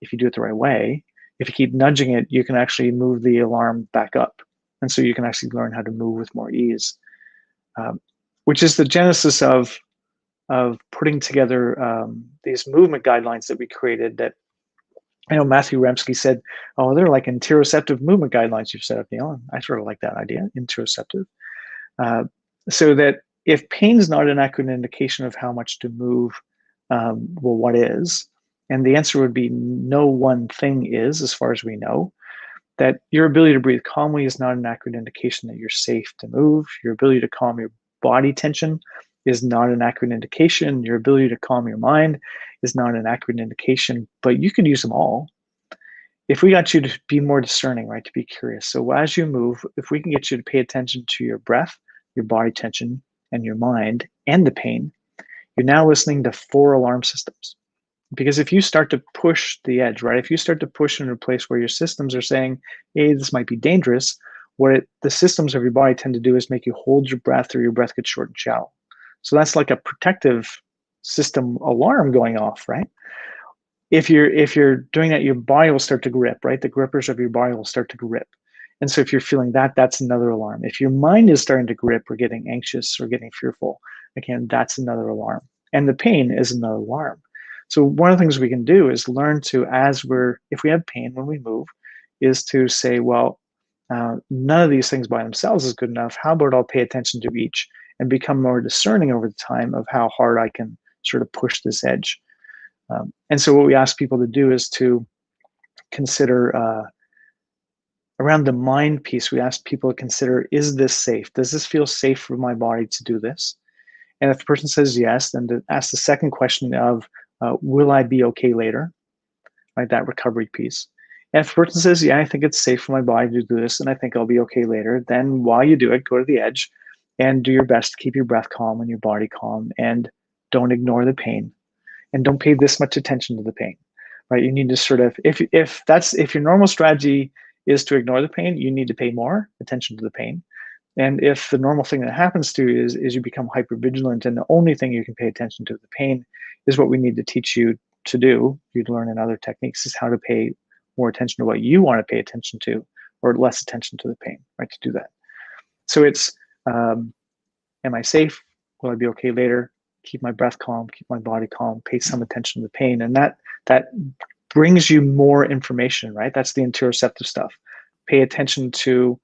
if you do it the right way, if you keep nudging it, you can actually move the alarm back up. And so you can actually learn how to move with more ease, which is the genesis of putting together these movement guidelines that we created that, Matthew Remski said, oh, they're like interoceptive movement guidelines you've set up, Neil. I sort of like that idea, interoceptive. So that if pain is not an accurate indication of how much to move, well, what is? And the answer would be no one thing is, as far as we know. That your ability to breathe calmly is not an accurate indication that you're safe to move. Your ability to calm your body tension is not an accurate indication. Your ability to calm your mind is not an accurate indication, but you can use them all. If we got you to be more discerning, right, to be curious. So as you move, if we can get you to pay attention to your breath, your body tension, and your mind, and the pain, you're now listening to 4 alarm systems. Because if you start to push the edge, right, if you start to push into a place where your systems are saying, hey, this might be dangerous, the systems of your body tend to do is make you hold your breath, or your breath gets short and shallow. So that's like a protective system alarm going off, right? If you're doing that, your body will start to grip, right? The grippers of your body will start to grip. And so if you're feeling that, that's another alarm. If your mind is starting to grip or getting anxious or getting fearful, again, that's another alarm. And the pain is another alarm. So one of the things we can do is learn to, if we have pain when we move, is to say, well, none of these things by themselves is good enough. How about I'll pay attention to each and become more discerning over the time of how hard I can sort of push this edge. And so what we ask people to do is to consider, around the mind piece, we ask people to consider, is this safe? Does this feel safe for my body to do this? And if the person says yes, then to ask the second question of, will I be okay later? Right, that recovery piece. And if the person says, yeah, I think it's safe for my body to do this, and I think I'll be okay later, then while you do it, go to the edge and do your best to keep your breath calm and your body calm, and don't ignore the pain, and don't pay this much attention to the pain. Right, you need to sort of, if your normal strategy is to ignore the pain, you need to pay more attention to the pain. And if the normal thing that happens to you is you become hypervigilant, and the only thing you can pay attention to, the pain, is what we need to teach you to do. You'd learn in other techniques is how to pay more attention to what you want to pay attention to, or less attention to the pain, right, to do that. So it's, am I safe? Will I be okay later? Keep my breath calm, keep my body calm, pay some attention to the pain. And that brings you more information, right? That's the interoceptive stuff. Pay attention to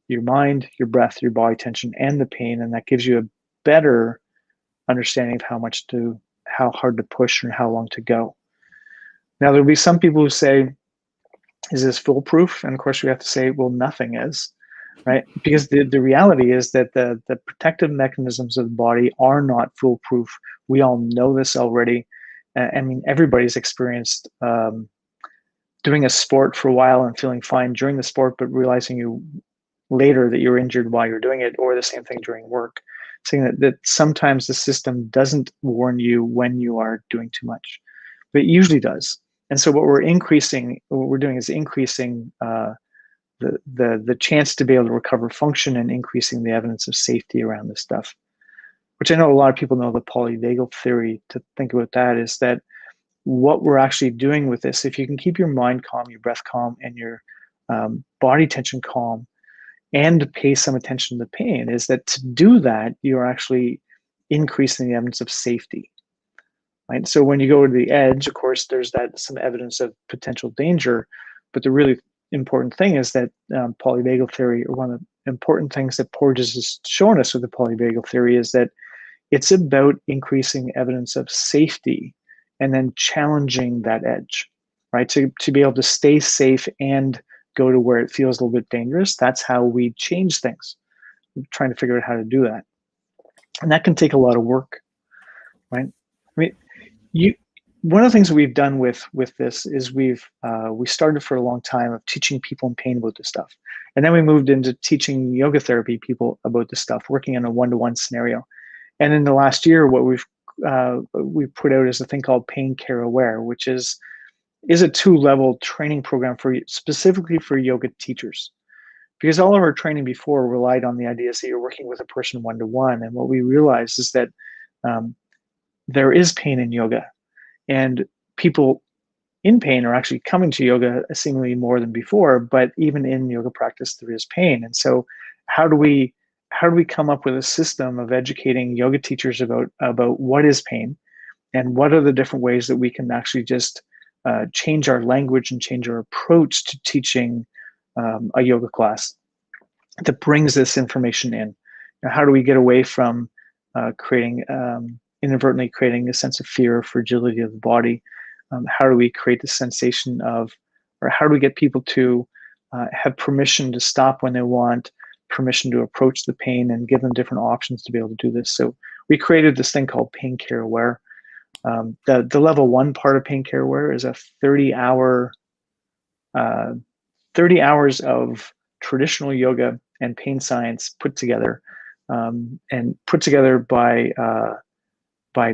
your mind, your breath, your body tension, and the pain, and that gives you a better understanding of how hard to push and how long to go. Now, there'll be some people who say, is this foolproof? And of course, we have to say, well, nothing is, right? Because the reality is that the protective mechanisms of the body are not foolproof. We all know this already. I mean, everybody's experienced doing a sport for a while and feeling fine during the sport, but realizing you later that you're injured while you're doing it, or the same thing during work, saying that sometimes the system doesn't warn you when you are doing too much, but it usually does. And so what we're doing is increasing the chance to be able to recover function and increasing the evidence of safety around this stuff, which I know a lot of people know the polyvagal theory. To think about that is that what we're actually doing with this, if you can keep your mind calm, your breath calm, and your body tension calm, and pay some attention to the pain, is that to do that, you're actually increasing the evidence of safety. Right? So when you go to the edge, of course, there's some evidence of potential danger, but the really important thing is that polyvagal theory, or one of the important things that Porges has shown us with the polyvagal theory, is that it's about increasing evidence of safety and then challenging that edge, right? To be able to stay safe and go to where it feels a little bit dangerous. That's how we change things. We're trying to figure out how to do that. And that can take a lot of work, right? I mean, one of the things that we've done with this is we started for a long time of teaching people in pain about this stuff. And then we moved into teaching yoga therapy people about this stuff, working in a one-to-one scenario. And in the last year, what we've put out is a thing called Pain Care Aware, which is a 2-level training program specifically for yoga teachers. Because all of our training before relied on the ideas that you're working with a person one-to-one. And what we realized is that there is pain in yoga, and people in pain are actually coming to yoga seemingly more than before, but even in yoga practice, there is pain. And so how do we come up with a system of educating yoga teachers about what is pain, and what are the different ways that we can actually just change our language and change our approach to teaching a yoga class that brings this information in? Now, how do we get away from inadvertently creating a sense of fear or fragility of the body? How do we create the sensation of, or how do we get people to have permission to stop when they want, permission to approach the pain, and give them different options to be able to do this? So we created this thing called Pain Care Aware. The level 1 part of Pain Care Aware is a 30 hours of traditional yoga and pain science put together, and put together by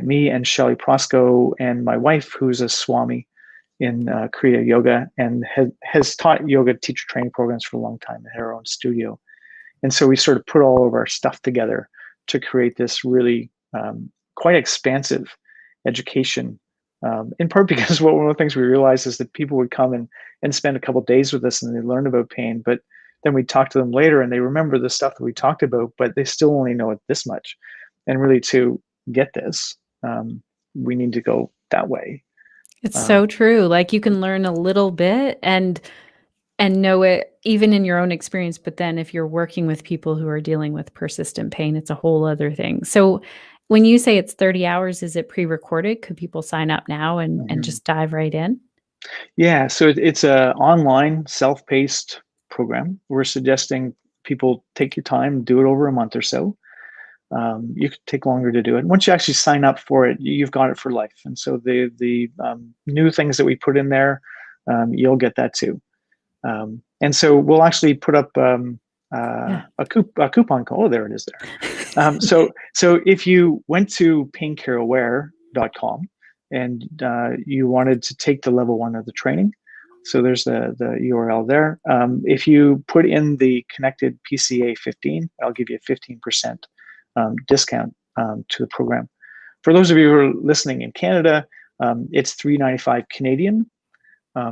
me and Shelly Prosco and my wife, who's a Swami in Kriya Yoga, and has taught yoga teacher training programs for a long time and had her own studio. And so we sort of put all of our stuff together to create this really quite expansive education, in part because one of the things we realized is that people would come and spend a couple of days with us and they learn about pain, but then we talk to them later and they remember the stuff that we talked about, but they still only know it this much. And really, to get this, we need to go that way. It's so true. Like, you can learn a little bit and know it even in your own experience, but then if you're working with people who are dealing with persistent pain, it's a whole other thing. So when you say it's 30 hours, is it pre-recorded? Could people sign up now and just dive right in? Yeah, so it's a online self-paced program. We're suggesting people take your time, do it over a month or so. You could take longer to do it. Once you actually sign up for it, you've got it for life. And so the new things that we put in there, you'll get that too. And so we'll actually put up a coupon code. Oh, there it is there. So if you went to paincareaware.com and you wanted to take the level 1 of the training, so there's the URL there. If you put in the connected PCA 15, I'll give you a 15% discount to the program. For those of you who are listening in Canada, it's $395 Canadian.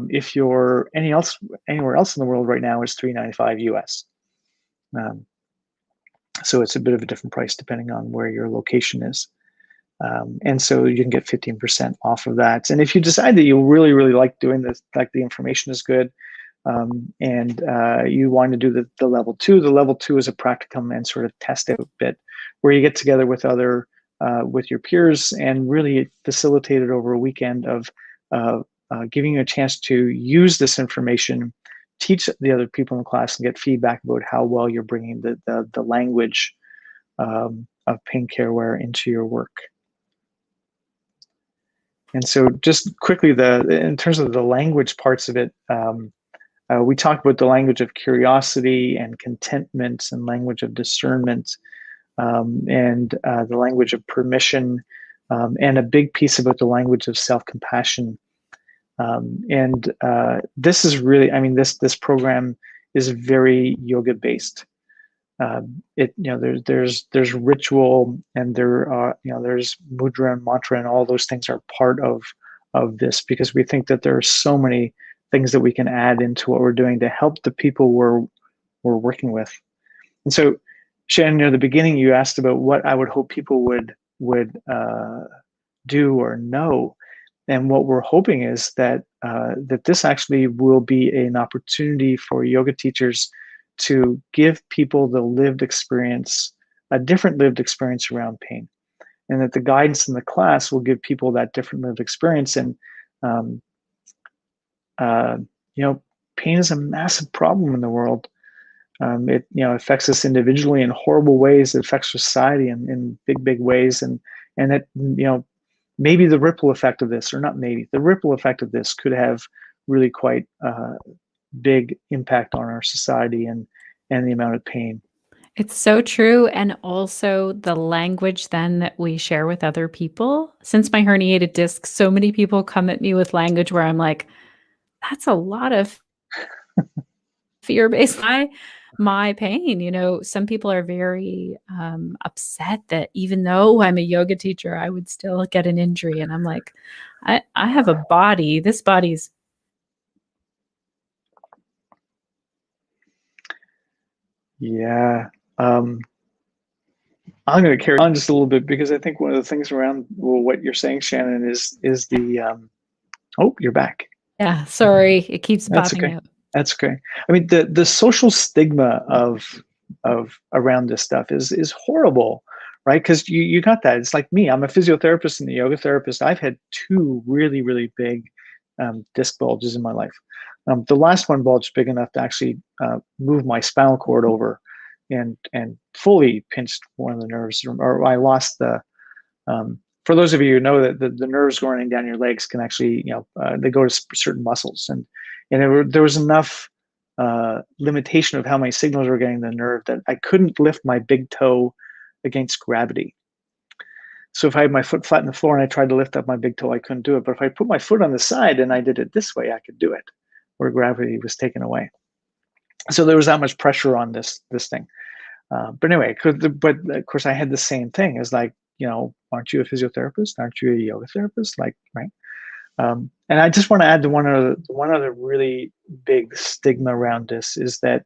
If you're anywhere else in the world right now, it's $395 US. So it's a bit of a different price depending on where your location is. And so you can get 15% off of that. And if you decide that you really, really like doing this, like the information is good, and you want to do the level 2, the level 2 is a practicum and sort of test out bit where you get together with with your peers and really facilitate it over a weekend of giving you a chance to use this information, teach the other people in the class, and get feedback about how well you're bringing the language of Pain Care Aware into your work. And so just quickly, in terms of the language parts of it, We talk about the language of curiosity and contentment and language of discernment, and the language of permission, and a big piece about the language of self-compassion. And this is really, I mean, this program is very yoga based. There's ritual, and there are, there's mudra and mantra, and all those things are part of this, because we think that there are so many things that we can add into what we're doing to help the people we're working with. And so, Shannon, near the beginning, you asked about what I would hope people would do or know. And what we're hoping is that that this actually will be an opportunity for yoga teachers to give people the lived experience, a different lived experience around pain, and that the guidance in the class will give people that different lived experience. And um, uh, pain is a massive problem in the world. It affects us individually in horrible ways. It affects society in big ways, and that maybe the ripple effect of this, or not maybe, the ripple effect of this could have really quite big impact on our society and the amount of pain. It's so true. And also the language then that we share with other people. Since my herniated disc, so many people come at me with language where I'm like, that's a lot of fear-based my pain. Some people are very upset that even though I'm a yoga teacher, I would still get an injury. And I'm like, I have a body. This body's Yeah. I'm going to carry on just a little bit, because I think one of the things around, well, what you're saying, Shannon, is the oh, you're back. yeah, sorry, it keeps That's popping okay. out. That's okay. I mean, the social stigma of around this stuff is horrible, right? Because you got that. It's like me. I'm a physiotherapist and a yoga therapist. I've had two really big disc bulges in my life. The last one bulged big enough to actually move my spinal cord over and fully pinched one of the nerves, or I lost the. For those of you who know, that the nerves running down your legs can actually, they go to certain muscles, and there was enough limitation of how many signals were getting the nerve that I couldn't lift my big toe against gravity. So if I had my foot flat on the floor and I tried to lift up my big toe, I couldn't do it. But if I put my foot on the side and I did it this way, I could do it, where gravity was taken away. So there was that much pressure on this thing. But anyway, but of course I had the same thing as, like, aren't you a physiotherapist? Aren't you a yoga therapist? Like, right? And I just want to add to one other really big stigma around this, is that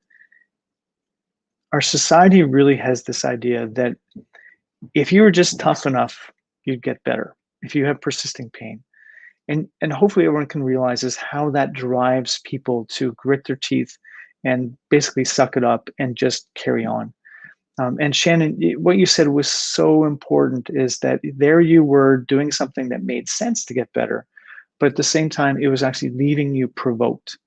our society really has this idea that if you were just tough enough, you'd get better. If you have persisting pain, and hopefully everyone can realize is how that drives people to grit their teeth and basically suck it up and just carry on. And Shannon, what you said was so important, is that there you were doing something that made sense to get better, but at the same time, it was actually leaving you provoked,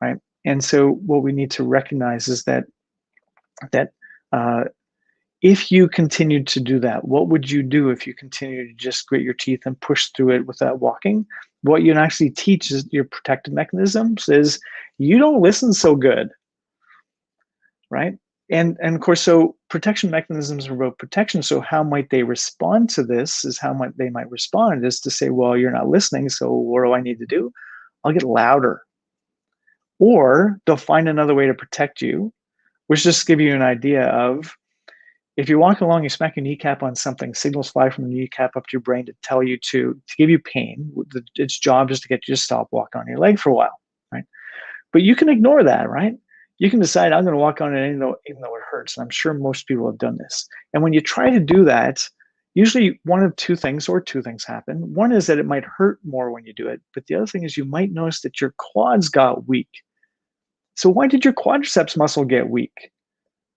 right? And so what we need to recognize is that uh, if you continued to do that, what would you do if you continue to just grit your teeth and push through it without walking? What you actually teach is your protective mechanisms is you don't listen so good, right? And of course, so protection mechanisms are about protection. So how might they respond to this, is how might they respond is to say, well, you're not listening, so what do I need to do? I'll get louder. Or they'll find another way to protect you, which just give you an idea of, if you walk along, you smack your kneecap on something, signals fly from the kneecap up to your brain to tell you to give you pain. Its job is to get you to stop walking on your leg for a while, right? But you can ignore that, right? You can decide, I'm going to walk on it even though it hurts. And I'm sure most people have done this. And when you try to do that, usually one of two things happen. One is that it might hurt more when you do it. But the other thing is you might notice that your quads got weak. So why did your quadriceps muscle get weak?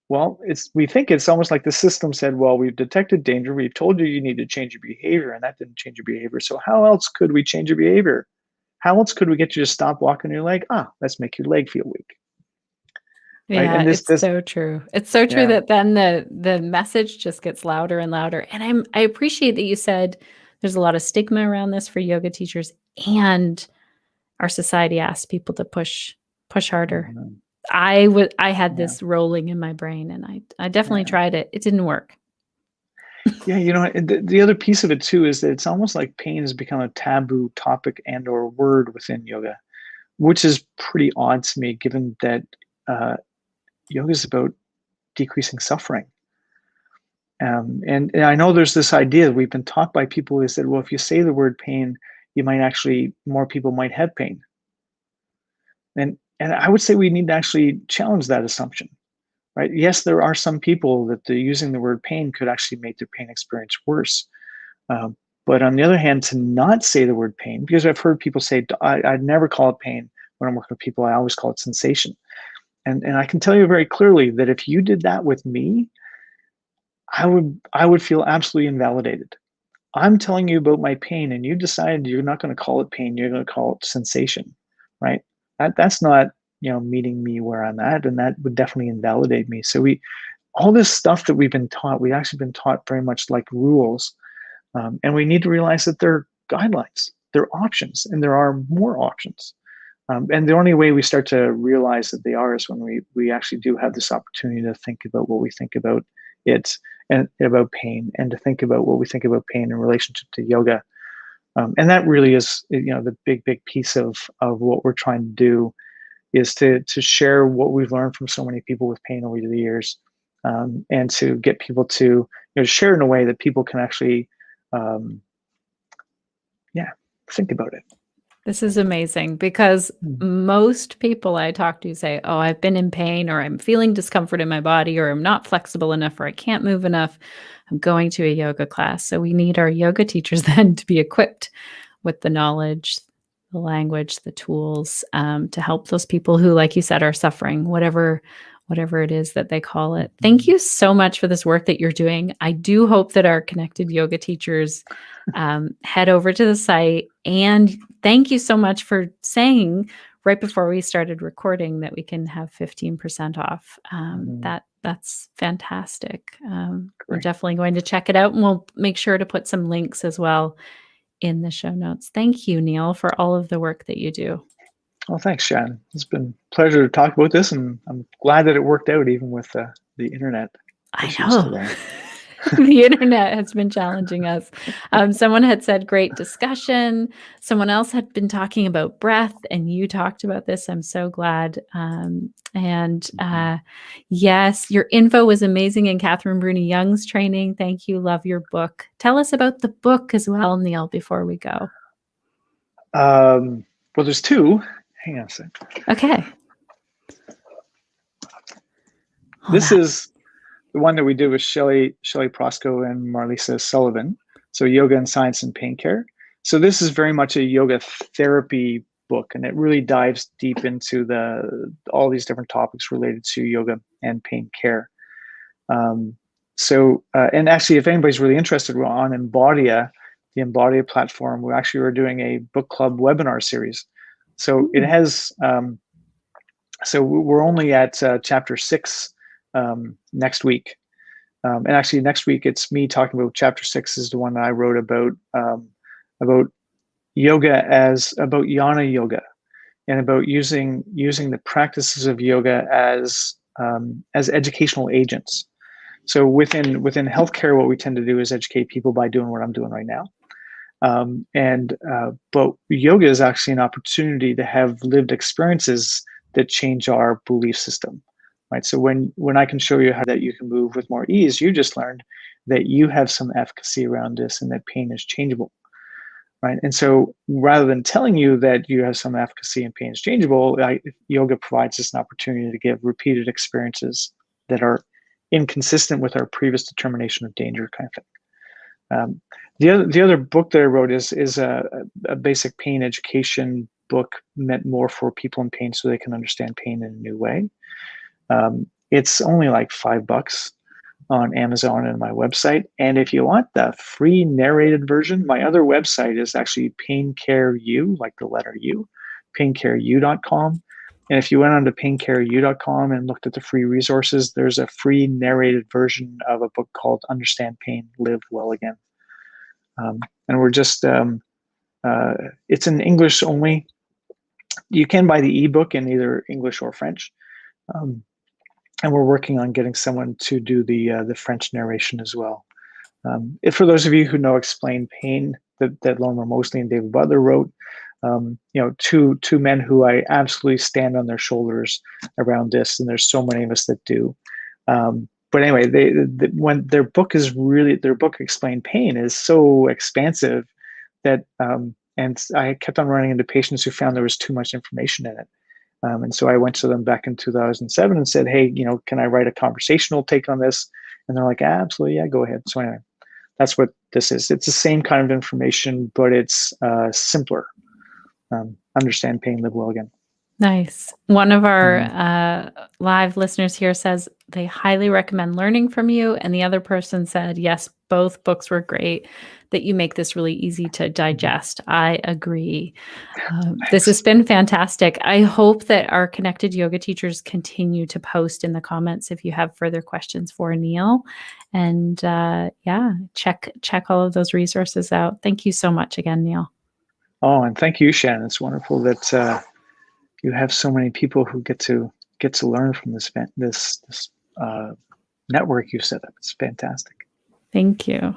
Well, we think it's almost like the system said, well, we've detected danger. We've told you need to change your behavior, and that didn't change your behavior. So how else could we change your behavior? How else could we get you to stop walking your leg? Let's make your leg feel weak. Right. Yeah, And it's so true. It's so true yeah, that then the message just gets louder and louder. And I appreciate that you said there's a lot of stigma around this for yoga teachers, and our society asks people to push Push harder. Mhm. I had Yeah, this rolling in my brain, and I definitely yeah. tried it. It didn't work. Yeah, and the other piece of it too is that it's almost like pain has become a taboo topic and or word within yoga, which is pretty odd to me, given that uh, yoga is about decreasing suffering. And I know there's this idea we've been taught by people is that, well, if you say the word pain, you might actually more people might have pain. And I would say we need to actually challenge that assumption, right? Yes, there are some people that using the word pain could actually make their pain experience worse. Um, but on the other hand, to not say the word pain, because I've heard people say, I'd never call it pain when I'm working with people, I always call it sensation. And I can tell you very clearly that if you did that with me, I would feel absolutely invalidated. I'm telling you about my pain, and you decided you're not going to call it pain, you're going to call it sensation, right? That's not meeting me where I'm at, and that would definitely invalidate me. So we all this stuff that we've been taught, we've actually been taught very much like rules. And we need to realize that they're guidelines, they're options, and there are more options. And the only way we start to realize that they are is when we actually do have this opportunity to think about what we think about it and about pain, and to think about what we think about pain in relationship to yoga. And that really is, the big piece of what we're trying to do is to share what we've learned from so many people with pain over the years, and to get people to share in a way that people can actually um, yeah, think about it. This is amazing because Mhm. most people I talk to say, "Oh, I've been in pain, or I'm feeling discomfort in my body, or I'm not flexible enough, or I can't move enough. I'm going to a yoga class." So we need our yoga teachers then to be equipped with the knowledge, the language, the tools, to help those people who, like you said, are suffering, whatever it is that they call it. Thank Mhm. you so much for this work that you're doing. I do hope that our connected yoga teachers head over to the site. And thank you so much for saying right before we started recording that we can have 15% off. Mhm. That's fantastic. I'm Great. definitely going to check it out, and we'll make sure to put some links as well in the show notes. Thank you, Neil, for all of the work that you do. Well, thanks, Shannon. It's been a pleasure to talk about this, and I'm glad that it worked out even with the internet I issues know. today. The internet has been challenging us. Someone had said, great discussion. Someone else had been talking about breath, and you talked about this. I'm so glad. And Mhm. yes, your info was amazing in Catherine Bruni Young's training. Thank you. Love your book. Tell us about the book as well, Neil, before we go. Well, there's two. Hang on a second. Okay. Hold This on. is the one that we did with Shelley Prosco and Marlisa Sullivan. So yoga and science and pain care. So this is very much a yoga therapy book, and it really dives deep into all these different topics related to yoga and pain care. And actually, if anybody's really interested, we're on Embodia, the Embodia platform. We're doing a book club webinar series. So it Ooh. has. So we're only at chapter 6 next week. And actually, next week it's me talking about chapter 6 is the one that I wrote about yoga about yana yoga, and about using the practices of yoga as educational agents. So within healthcare, what we tend to do is educate people by doing what I'm doing right now. But yoga is actually an opportunity to have lived experiences that change our belief system, right? So when I can show you how that you can move with more ease, you just learned that you have some efficacy around this, and that pain is changeable, right? And so rather than telling you that you have some efficacy and pain is changeable, yoga provides us an opportunity to give repeated experiences that are inconsistent with our previous determination of danger, kind of thing. The other book that I wrote is a basic pain education book meant more for people in pain so they can understand pain in a new way. It's only like $5 on Amazon and my website. And if you want the free narrated version, my other website is actually Pain Care U, like the letter U, paincareu.com. And if you went on to paincareu.com and looked at the free resources, there's a free narrated version of a book called Understand Pain, Live Well Again. And we're just, it's in English only. You can buy the ebook in either English or French. Um, and we're working on getting someone to do the French narration as well. If for those of you who know Explain Pain, that Lorimer Mosley and David Butler wrote, two men who I absolutely stand on their shoulders around this, and there's so many of us that do. But anyway, when their book Explain Pain is so expansive that, and I kept on running into patients who found there was too much information in it. And so I went to them back in 2007 and said, hey, can I write a conversational take on this? And they're like, absolutely, yeah, go ahead. So anyway, that's what this is. It's the same kind of information, but it's simpler. Understand pain, live well again. Nice. One of our live listeners here says they highly recommend learning from you. And the other person said, yes, both books were great, that you make this really easy to digest. I agree. This has been fantastic. I hope that our connected yoga teachers continue to post in the comments if you have further questions for Neil. And check all of those resources out. Thank you so much again, Neil. Oh, and thank you, Shannon. It's wonderful that you have so many people who get to learn from this network you've set up. It's fantastic. Thank you.